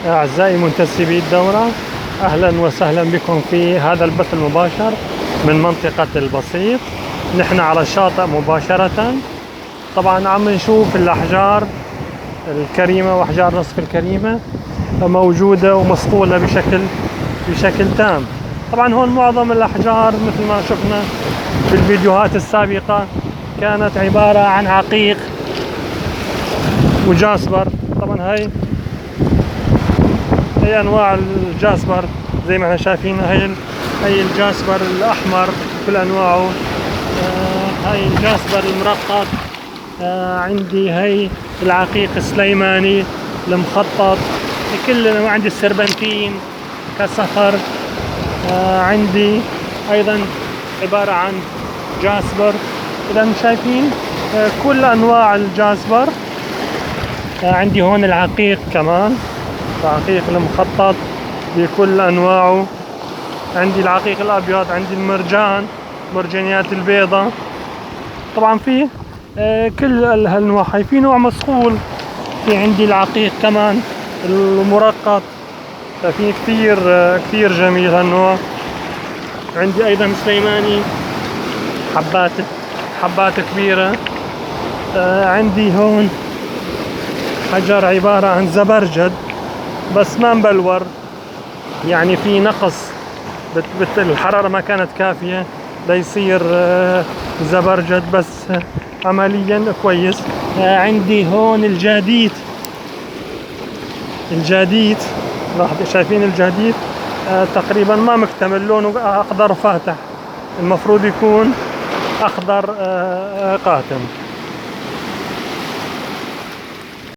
أعزائي منتسبي الدورة، أهلا وسهلا بكم في هذا البث المباشر من منطقة البسيط. نحن على الشاطئ مباشرة. طبعا عم نشوف الأحجار الكريمة وأحجار نصف الكريمة موجودة ومصقولة بشكل تام. طبعا هون معظم الأحجار مثل ما شفنا في الفيديوهات السابقة كانت عبارة عن عقيق وجاسبر. طبعا هاي انواع الجاسبر زي ما احنا شايفين. هاي الجاسبر الاحمر كل انواعه. هاي الجاسبر المرقط. عندي هاي العقيق السليماني المخطط كل انواع. عندي السربنتين كصخر. عندي ايضا عبارة عن جاسبر. اذا شايفين كل انواع الجاسبر. عندي هون العقيق كمان، العقيق المخطط بكل انواعه. عندي العقيق الابيض، عندي المرجان، مرجانيات البيضة. طبعا في كل هالانواع. في نوع مصقول، في عندي العقيق كمان المرقط. في كثير جميل هالنوع. عندي ايضا سليماني حبات كبيرة. عندي هون حجر عبارة عن زبرجد بس ما مبلور، يعني في نقص، الحرارة ما كانت كافية ليصير زبرجد، بس عمليا كويس. عندي هون الجاديت. شايفين الجاديت تقريبا ما مكتمل، لونه اخضر فاتح، المفروض يكون اخضر قاتم.